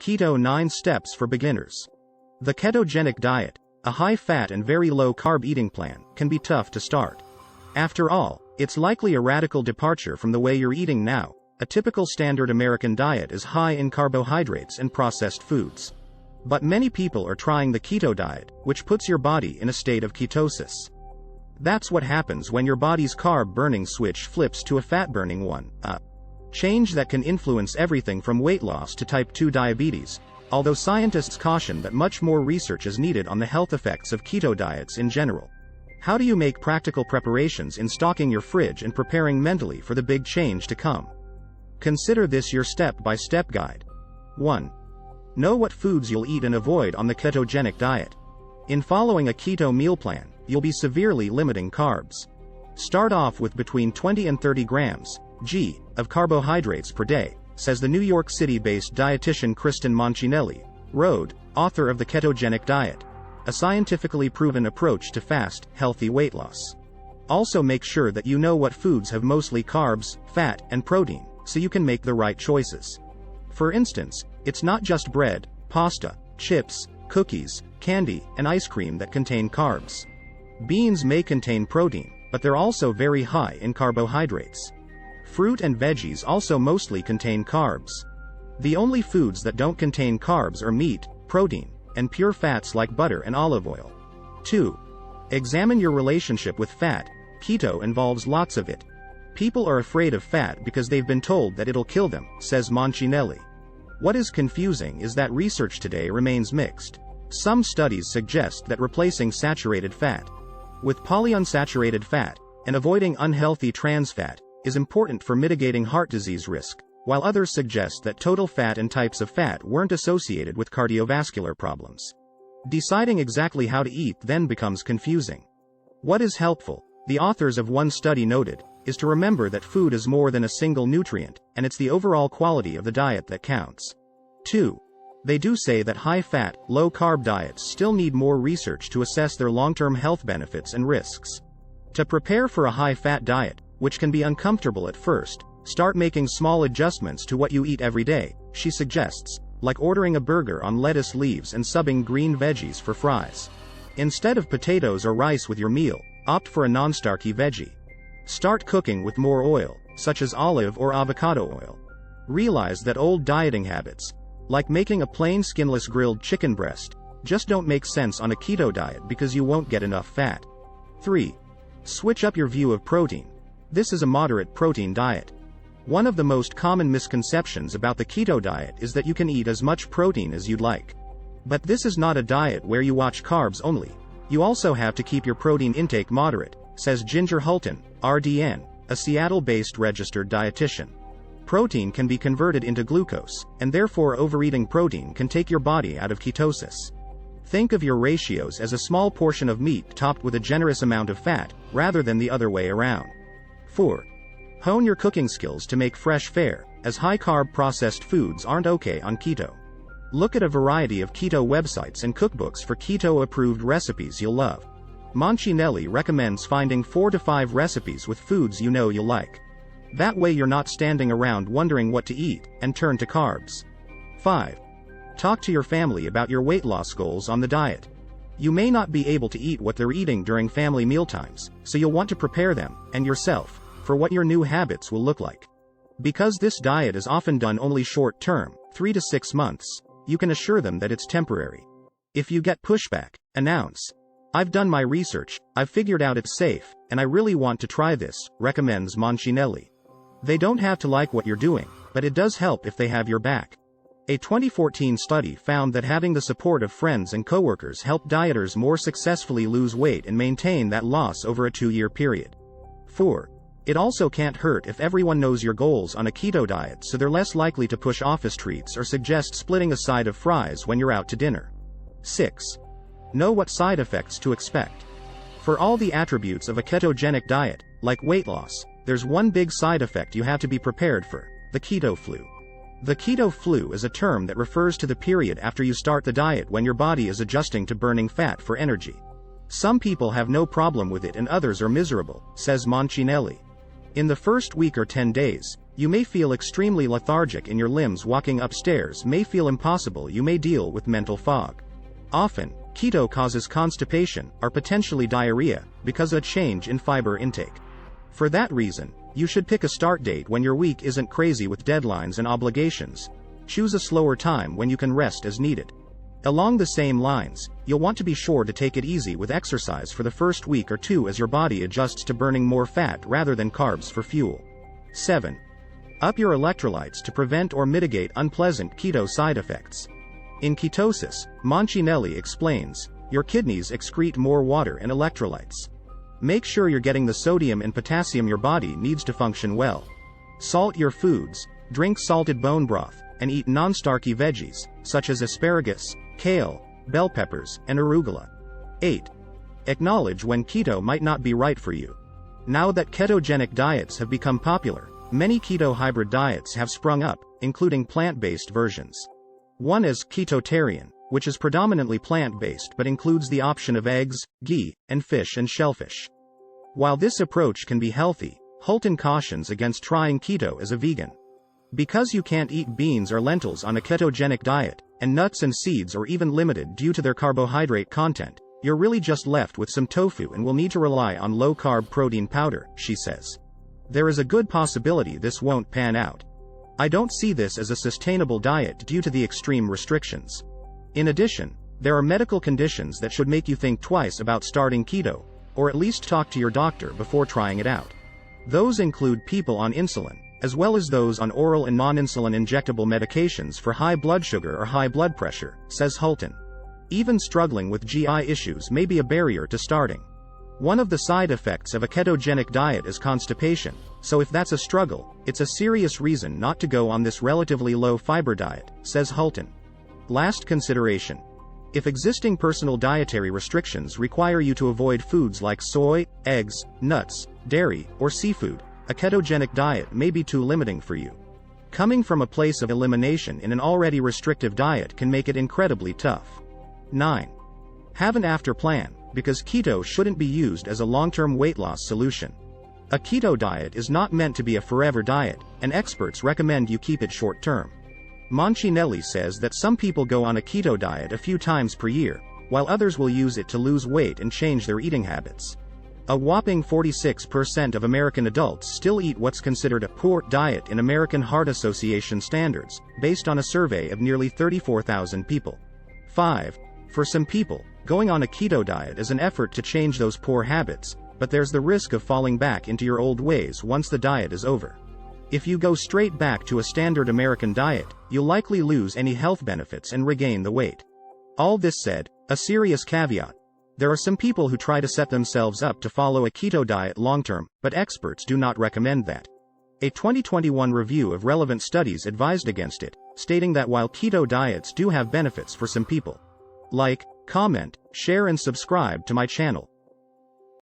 Keto 9 Steps for Beginners. The ketogenic diet, a high-fat and very low-carb eating plan, can be tough to start. After all, it's likely a radical departure from the way you're eating now. A typical standard American diet is high in carbohydrates and processed foods. But many people are trying the keto diet, which puts your body in a state of ketosis. That's what happens when your body's carb-burning switch flips to a fat-burning one, a change that can influence everything from weight loss to type 2 diabetes, although scientists caution that much more research is needed on the health effects of keto diets in general. How do you make practical preparations in stocking your fridge and preparing mentally for the big change to come? Consider this your step-by-step guide. 1. Know what foods you'll eat and avoid on the ketogenic diet. In following a keto meal plan, you'll be severely limiting carbs. Start off with between 20 and 30 grams of carbohydrates per day, says the New York City-based dietitian Kristen Moncinelli, Road, author of The Ketogenic Diet, a scientifically proven approach to fast, healthy weight loss. Also make sure that you know what foods have mostly carbs, fat, and protein, so you can make the right choices. For instance, it's not just bread, pasta, chips, cookies, candy, and ice cream that contain carbs. Beans may contain protein, but they're also very high in carbohydrates. Fruit and veggies also mostly contain carbs. The only foods that don't contain carbs are meat, protein, and pure fats like butter and olive oil. 2. Examine your relationship with fat. Keto involves lots of it. People are afraid of fat because they've been told that it'll kill them, says Moncinelli. What is confusing is that research today remains mixed. Some studies suggest that replacing saturated fat with polyunsaturated fat and avoiding unhealthy trans fat is important for mitigating heart disease risk, while others suggest that total fat and types of fat weren't associated with cardiovascular problems. Deciding exactly how to eat then becomes confusing. What is helpful, the authors of one study noted, is to remember that food is more than a single nutrient, and it's the overall quality of the diet that counts. 2. They do say that high-fat, low-carb diets still need more research to assess their long-term health benefits and risks. To prepare for a high-fat diet, which can be uncomfortable at first, start making small adjustments to what you eat every day, she suggests, like ordering a burger on lettuce leaves and subbing green veggies for fries. Instead of potatoes or rice with your meal, opt for a non-starchy veggie. Start cooking with more oil, such as olive or avocado oil. Realize that old dieting habits, like making a plain skinless grilled chicken breast, just don't make sense on a keto diet because you won't get enough fat. 3. Switch up your view of protein. This is a moderate protein diet. One of the most common misconceptions about the keto diet is that you can eat as much protein as you'd like. But this is not a diet where you watch carbs only. You also have to keep your protein intake moderate, says Ginger Hulton, RDN, a Seattle-based registered dietitian. Protein can be converted into glucose, and therefore overeating protein can take your body out of ketosis. Think of your ratios as a small portion of meat topped with a generous amount of fat, rather than the other way around. 4. Hone your cooking skills to make fresh fare, as high-carb processed foods aren't okay on keto. Look at a variety of keto websites and cookbooks for keto-approved recipes you'll love. Moncinelli recommends finding 4 to 5 recipes with foods you know you'll like. That way you're not standing around wondering what to eat, and turn to carbs. 5. Talk to your family about your weight loss goals on the diet. You may not be able to eat what they're eating during family mealtimes, so you'll want to prepare them, and yourself, for what your new habits will look like. Because this diet is often done only short-term, 3 to 6 months, you can assure them that it's temporary. If you get pushback, announce, "I've done my research, I've figured out it's safe, and I really want to try this," recommends Moncinelli. They don't have to like what you're doing, but it does help if they have your back. A 2014 study found that having the support of friends and coworkers helped dieters more successfully lose weight and maintain that loss over a 2-year period. 4. It also can't hurt if everyone knows your goals on a keto diet, so they're less likely to push office treats or suggest splitting a side of fries when you're out to dinner. 6. Know what side effects to expect. For all the attributes of a ketogenic diet, like weight loss, there's one big side effect you have to be prepared for: the keto flu. The keto flu is a term that refers to the period after you start the diet when your body is adjusting to burning fat for energy. Some people have no problem with it and others are miserable, says Moncinelli. In the first week or 10 days, You may feel extremely lethargic in your limbs. Walking upstairs may feel impossible. You may deal with mental fog. Often, keto causes constipation, or potentially diarrhea, because of a change in fiber intake. For that reason, you should pick a start date when your week isn't crazy with deadlines and obligations. Choose a slower time when you can rest as needed. Along the same lines, you'll want to be sure to take it easy with exercise for the first week or two as your body adjusts to burning more fat rather than carbs for fuel. 7. Up your electrolytes to prevent or mitigate unpleasant keto side effects. In ketosis, Moncinelli explains, your kidneys excrete more water and electrolytes. Make sure you're getting the sodium and potassium your body needs to function well. Salt your foods, drink salted bone broth, and eat non-starchy veggies, such as asparagus, kale, bell peppers, and arugula. 8. Acknowledge when keto might not be right for you. Now that ketogenic diets have become popular, many keto hybrid diets have sprung up, including plant-based versions. One is ketotarian, which is predominantly plant-based but includes the option of eggs, ghee, and fish and shellfish. While this approach can be healthy, Holton cautions against trying keto as a vegan. Because you can't eat beans or lentils on a ketogenic diet, and nuts and seeds are even limited due to their carbohydrate content, you're really just left with some tofu and will need to rely on low-carb protein powder, she says. There is a good possibility this won't pan out. I don't see this as a sustainable diet due to the extreme restrictions. In addition, there are medical conditions that should make you think twice about starting keto, or at least talk to your doctor before trying it out. Those include people on insulin, as well as those on oral and non-insulin injectable medications for high blood sugar or high blood pressure, says Holton. Even struggling with GI issues may be a barrier to starting. One of the side effects of a ketogenic diet is constipation, so if that's a struggle, it's a serious reason not to go on this relatively low-fiber diet, says Holton. Last consideration. If existing personal dietary restrictions require you to avoid foods like soy, eggs, nuts, dairy, or seafood, a ketogenic diet may be too limiting for you. Coming from a place of elimination in an already restrictive diet can make it incredibly tough. 9. Have an after plan, because keto shouldn't be used as a long-term weight loss solution. A keto diet is not meant to be a forever diet, and experts recommend you keep it short-term. Moncinelli says that some people go on a keto diet a few times per year, while others will use it to lose weight and change their eating habits. A whopping 46% of American adults still eat what's considered a poor diet in American Heart Association standards, based on a survey of nearly 34,000 people. 5. For some people, going on a keto diet is an effort to change those poor habits, but there's the risk of falling back into your old ways once the diet is over. If you go straight back to a standard American diet, you'll likely lose any health benefits and regain the weight. All this said, a serious caveat. There are some people who try to set themselves up to follow a keto diet long-term, but experts do not recommend that. A 2021 review of relevant studies advised against it, stating that while keto diets do have benefits for some people. Like, comment, share and subscribe to my channel.